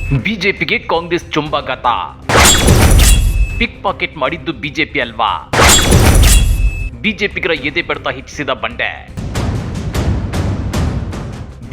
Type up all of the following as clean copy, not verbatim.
ಬಿಜೆಪಿಗೆ ಕಾಂಗ್ರೆಸ್ ಚುಂಬಾಘಾತ. ಪಿಕ್ ಪಾಕೆಟ್ ಮಾಡಿದ್ದು ಬಿಜೆಪಿ ಅಲ್ವಾ? ಬಿಜೆಪಿಗರ ಎದೆ ಬಡಿತ ಹೆಚ್ಚಿಸಿದ ಬಂಡೆ.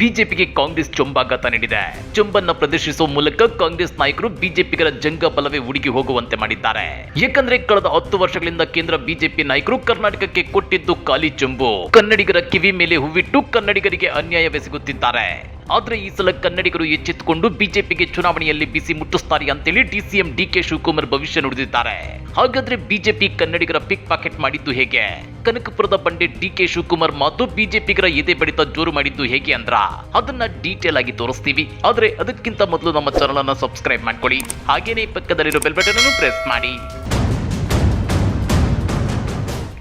ಬಿಜೆಪಿಗೆ ಕಾಂಗ್ರೆಸ್ ಚುಂಬಾಘಾತ ನೀಡಿದೆ. ಚುಂಬನ್ನ ಪ್ರದರ್ಶಿಸುವ ಮೂಲಕ ಕಾಂಗ್ರೆಸ್ ನಾಯಕರು ಬಿಜೆಪಿಗರ ಜಂಗ ಬಲವೇ ಉಡುಗಿ ಹೋಗುವಂತೆ ಮಾಡಿದ್ದಾರೆ. ಯಾಕಂದ್ರೆ ಕಳೆದ 10 ವರ್ಷಗಳಿಂದ ಕೇಂದ್ರ ಬಿಜೆಪಿ ನಾಯಕರು ಕರ್ನಾಟಕಕ್ಕೆ ಕೊಟ್ಟಿದ್ದು ಖಾಲಿ ಚುಂಬು. ಕನ್ನಡಿಗರ ಕಿವಿ ಮೇಲೆ ಹೂವಿಟ್ಟು ಕನ್ನಡಿಗರಿಗೆ ಅನ್ಯಾಯವೆಸಗುತ್ತಿದ್ದಾರೆ. ಆದ್ರೆ ಈ ಸಲ ಕನ್ನಡಿಗರು ಎಚ್ಚೆತ್ತುಕೊಂಡು ಬಿಜೆಪಿಗೆ ಚುನಾವಣೆಯಲ್ಲಿ ಬಿಸಿ ಮುಟ್ಟಿಸ್ತಾರೆ ಅಂತೇಳಿ ಡಿಸಿಎಂ ಡಿಕೆ ಶಿವಕುಮಾರ್ ಭವಿಷ್ಯ ನುಡಿದಿದ್ದಾರೆ. ಹಾಗಾದ್ರೆ ಬಿಜೆಪಿ ಕನ್ನಡಿಗರ ಪಿಕ್ ಪಾಕೆಟ್ ಮಾಡಿದ್ದು ಹೇಗೆ? ಕನಕಪುರದ ಬಂಡೆ ಡಿಕೆ ಶಿವಕುಮಾರ್ ಮಾತು ಬಿಜೆಪಿಗರ ಎದೆ ಬಡಿತ ಜೋರು ಮಾಡಿದ್ದು ಹೇಗೆ ಅಂದ್ರ ಅದನ್ನ ಡೀಟೇಲ್ ಆಗಿ ತೋರಿಸ್ತೀವಿ. ಆದ್ರೆ ಅದಕ್ಕಿಂತ ಮೊದಲು ನಮ್ಮ ಚಾನೆಲ್ ಅನ್ನ ಸಬ್ಸ್ಕ್ರೈಬ್ ಮಾಡ್ಕೊಳ್ಳಿ. ಹಾಗೇನೇ ಪಕ್ಕದಲ್ಲಿರೋ ಬೆಲ್ ಬಟನ್ ಅನ್ನು ಪ್ರೆಸ್ ಮಾಡಿ.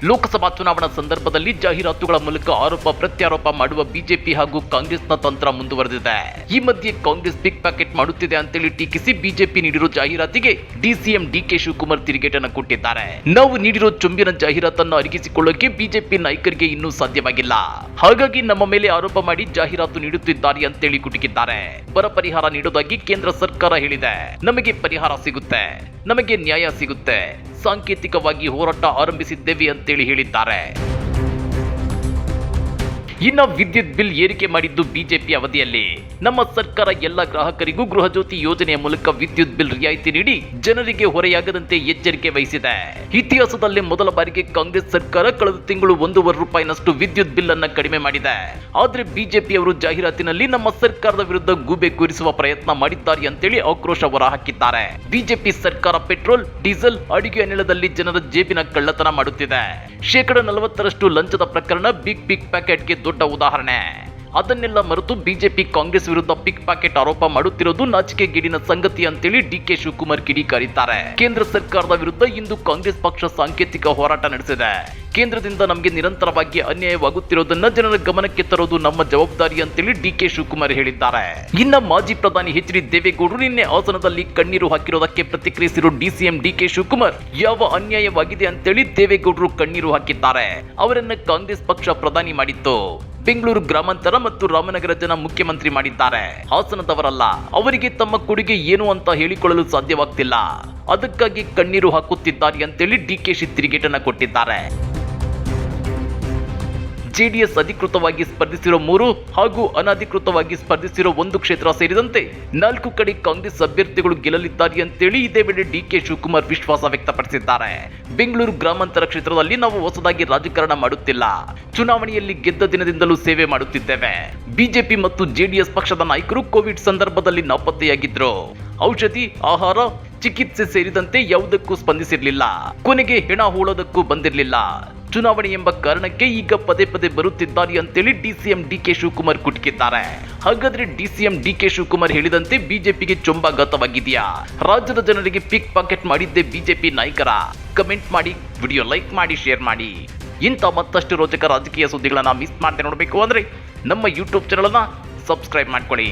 ಲೋಕಸಭಾ ಚುನಾವಣಾ ಸಂದರ್ಭದಲ್ಲಿ ಜಾಹೀರಾತುಗಳ ಮೂಲಕ ಆರೋಪ ಪ್ರತ್ಯಾರೋಪ ಮಾಡುವ ಬಿಜೆಪಿ ಹಾಗೂ ಕಾಂಗ್ರೆಸ್ನ ತಂತ್ರ ಮುಂದುವರೆದಿದೆ. ಈ ಮಧ್ಯೆ ಕಾಂಗ್ರೆಸ್ ಪಿಕ್ ಪ್ಯಾಕೆಟ್ ಮಾಡುತ್ತಿದೆ ಅಂತೇಳಿ ಟೀಕಿಸಿ ಬಿಜೆಪಿ ನೀಡಿರೋ ಜಾಹೀರಾತಿಗೆ ಡಿಸಿಎಂ ಡಿಕೆ ಶಿವಕುಮಾರ್ ತಿರುಗೇಟನ್ನು ಕೊಟ್ಟಿದ್ದಾರೆ. ನಾವು ನೀಡಿರೋ ಚುಂಬಿನ ಜಾಹೀರಾತನ್ನು ಅರಗಿಸಿಕೊಳ್ಳೋಕೆ ಬಿಜೆಪಿ ನಾಯಕರಿಗೆ ಇನ್ನೂ ಸಾಧ್ಯವಾಗಿಲ್ಲ. ಹಾಗಾಗಿ ನಮ್ಮ ಮೇಲೆ ಆರೋಪ ಮಾಡಿ ಜಾಹೀರಾತು ನೀಡುತ್ತಿದ್ದಾರೆ ಅಂತೇಳಿ ಕುಟುಕಿದ್ದಾರೆ. ಬರ ಪರಿಹಾರ ನೀಡೋದಾಗಿ ಕೇಂದ್ರ ಸರ್ಕಾರ ಹೇಳಿದೆ. ನಮಗೆ ಪರಿಹಾರ ಸಿಗುತ್ತೆ, ನಮಗೆ ನ್ಯಾಯ ಸಿಗುತ್ತೆ, ಸಾಂಕೇತಿಕವಾಗಿ ಹೋರಾಟ ಆರಂಭಿಸಿದ್ದೇವೆ ಅಂತೇಳಿ ಹೇಳಿದ್ದಾರೆ. ಇನ್ನು ವಿದ್ಯುತ್ ಬಿಲ್ ಏರಿಕೆ ಮಾಡಿದ್ದು ಬಿಜೆಪಿ ಅವಧಿಯಲ್ಲಿ ನಮ್ಮ ಸರ್ಕಾರ ಎಲ್ಲ ಗ್ರಾಹಕರಿಗೂ ಗೃಹ ಜ್ಯೋತಿ ಯೋಜನೆಯ ಮೂಲಕ ವಿದ್ಯುತ್ ಬಿಲ್ ರಿಯಾಯಿತಿ ನೀಡಿ ಜನರಿಗೆ ಹೊರೆಯಾಗದಂತೆ ಎಚ್ಚರಿಕೆ ವಹಿಸಿದೆ. ಇತಿಹಾಸದಲ್ಲೇ ಮೊದಲ ಬಾರಿಗೆ ಕಾಂಗ್ರೆಸ್ ಸರ್ಕಾರ ಕಳೆದ ತಿಂಗಳು ₹1.5 ವಿದ್ಯುತ್ ಬಿಲ್ ಅನ್ನ ಕಡಿಮೆ ಮಾಡಿದೆ. ಆದ್ರೆ ಬಿಜೆಪಿಯವರು ಜಾಹೀರಾತಿನಲ್ಲಿ ನಮ್ಮ ಸರ್ಕಾರದ ವಿರುದ್ಧ ಗೂಬೆ ಕೂರಿಸುವ ಪ್ರಯತ್ನ ಮಾಡಿದ್ದಾರೆ ಅಂತೇಳಿ ಆಕ್ರೋಶ ಹೊರಹಾಕಿದ್ದಾರೆ. ಬಿಜೆಪಿ ಸರ್ಕಾರ ಪೆಟ್ರೋಲ್, ಡೀಸೆಲ್, ಅಡುಗೆ ಅನಿಲದಲ್ಲಿ ಜನರ ಜೇಬಿನ ಕಳ್ಳತನ ಮಾಡುತ್ತಿದೆ. 40% ಲಂಚದ ಪ್ರಕರಣ ಬಿಗ್ ಪ್ಯಾಕೆಟ್ಗೆ ದೊಡ್ಡ ಉದಾಹರಣೆ. ಅದನ್ನೆಲ್ಲ ಮರೆತು ಬಿಜೆಪಿ ಕಾಂಗ್ರೆಸ್ ವಿರುದ್ಧ ಪಿಕ್ ಪಾಕೆಟ್ ಆರೋಪ ಮಾಡುತ್ತಿರೋದು ನಾಚಿಕೆಗೇಡಿನ ಸಂಗತಿ ಅಂತೇಳಿ ಡಿಕೆ ಶಿವಕುಮಾರ್ ಕಿಡಿಕಾರಿದ್ದಾರೆ. ಕೇಂದ್ರ ಸರ್ಕಾರದ ವಿರುದ್ಧ ಇಂದು ಕಾಂಗ್ರೆಸ್ ಪಕ್ಷ ಸಾಂಕೇತಿಕ ಹೋರಾಟ ನಡೆಸಿದೆ. ಕೇಂದ್ರದಿಂದ ನಮಗೆ ನಿರಂತರವಾಗಿ ಅನ್ಯಾಯವಾಗುತ್ತಿರೋದನ್ನ ಜನರ ಗಮನಕ್ಕೆ ತರೋದು ನಮ್ಮ ಜವಾಬ್ದಾರಿ ಅಂತೇಳಿ ಡಿಕೆ ಶಿವಕುಮಾರ್ ಹೇಳಿದ್ದಾರೆ. ಇನ್ನ ಮಾಜಿ ಪ್ರಧಾನಿ ಎಚ್.ಡಿ. ದೇವೇಗೌಡರು ನಿನ್ನೆ ಹಾಸನದಲ್ಲಿ ಕಣ್ಣೀರು ಹಾಕಿರೋದಕ್ಕೆ ಪ್ರತಿಕ್ರಿಯಿಸಿರೋ ಡಿಸಿಎಂ ಡಿಕೆ ಶಿವಕುಮಾರ್ ಯಾವ ಅನ್ಯಾಯವಾಗಿದೆ ಅಂತೇಳಿ ದೇವೇಗೌಡರು ಕಣ್ಣೀರು ಹಾಕಿದ್ದಾರೆ. ಅವರನ್ನ ಕಾಂಗ್ರೆಸ್ ಪಕ್ಷ ಪ್ರಧಾನಿ ಮಾಡಿತ್ತು. ಬೆಂಗಳೂರು ಗ್ರಾಮಾಂತರ ಮತ್ತು ರಾಮನಗರ ಜನ ಮುಖ್ಯಮಂತ್ರಿ ಮಾಡಿದ್ದಾರೆ. ಹಾಸನದವರಲ್ಲ. ಅವರಿಗೆ ತಮ್ಮ ಕೊಡುಗೆ ಏನು ಅಂತ ಹೇಳಿಕೊಳ್ಳಲು ಸಾಧ್ಯವಾಗ್ತಿಲ್ಲ. ಅದಕ್ಕಾಗಿ ಕಣ್ಣೀರು ಹಾಕುತ್ತಿದ್ದಾರೆ ಅಂತೇಳಿ ಡಿಕೆಶಿ ತಿರುಗೇಟನ್ನ ಕೊಟ್ಟಿದ್ದಾರೆ. ಜೆಡಿಎಸ್ ಅಧಿಕೃತವಾಗಿ ಸ್ಪರ್ಧಿಸಿರೋ 3 ಹಾಗೂ ಅನಧಿಕೃತವಾಗಿ ಸ್ಪರ್ಧಿಸಿರೋ 1 ಕ್ಷೇತ್ರ ಸೇರಿದಂತೆ 4 ಕಡೆ ಕಾಂಗ್ರೆಸ್ ಅಭ್ಯರ್ಥಿಗಳು ಗೆಲ್ಲಲಿದ್ದಾರೆ ಅಂತೇಳಿ ಇದೇ ವೇಳೆ ಡಿಕೆ ಶಿವಕುಮಾರ್ ವಿಶ್ವಾಸ ವ್ಯಕ್ತಪಡಿಸಿದ್ದಾರೆ. ಬೆಂಗಳೂರು ಗ್ರಾಮಾಂತರ ಕ್ಷೇತ್ರದಲ್ಲಿ ನಾವು ಹೊಸದಾಗಿ ರಾಜಕಾರಣ ಮಾಡುತ್ತಿಲ್ಲ. ಚುನಾವಣೆಯಲ್ಲಿ ಗೆದ್ದ ದಿನದಿಂದಲೂ ಸೇವೆ ಮಾಡುತ್ತಿದ್ದೇವೆ. ಬಿಜೆಪಿ ಮತ್ತು ಜೆಡಿಎಸ್ ಪಕ್ಷದ ನಾಯಕರು ಕೋವಿಡ್ ಸಂದರ್ಭದಲ್ಲಿ ನಾಪತ್ತೆಯಾಗಿದ್ರು. ಔಷಧಿ, ಆಹಾರ, ಚಿಕಿತ್ಸೆ ಸೇರಿದಂತೆ ಯಾವುದಕ್ಕೂ ಸ್ಪಂದಿಸಿರಲಿಲ್ಲ. ಕೊನೆಗೆ ಹೆಣ ಹೂಳೋದಕ್ಕೂ ಬಂದಿರಲಿಲ್ಲ. ಚುನಾವಣೆ ಎಂಬ ಕಾರಣಕ್ಕೆ ಈಗ ಪದೇ ಪದೇ ಬರುತ್ತಿದ್ದಾರೆ ಅಂತೇಳಿ ಡಿಸಿಎಂ ಡಿಕೆ ಶಿವಕುಮಾರ್ ಕುಟುಕಿದ್ದಾರೆ. ಹಾಗಾದ್ರೆ ಡಿಸಿಎಂ ಡಿಕೆ ಶಿವಕುಮಾರ್ ಹೇಳಿದಂತೆ ಬಿಜೆಪಿಗೆ ಚುಂಬಾಘಾತವಾಗಿದೆಯಾ? ರಾಜ್ಯದ ಜನರಿಗೆ ಪಿಕ್ ಪಾಕೆಟ್ ಮಾಡಿದ್ದೇ ಬಿಜೆಪಿ ನಾಯಕರ? ಕಮೆಂಟ್ ಮಾಡಿ, ವಿಡಿಯೋ ಲೈಕ್ ಮಾಡಿ, ಶೇರ್ ಮಾಡಿ. ಇಂಥ ಮತ್ತಷ್ಟು ರೋಚಕ ರಾಜಕೀಯ ಸುದ್ದಿಗಳನ್ನ ಮಿಸ್ ಮಾಡದೆ ನೋಡಬೇಕು ಅಂದ್ರೆ ನಮ್ಮ ಯೂಟ್ಯೂಬ್ ಚಾನಲ್ ಅನ್ನ ಸಬ್ಸ್ಕ್ರೈಬ್ ಮಾಡ್ಕೊಳ್ಳಿ.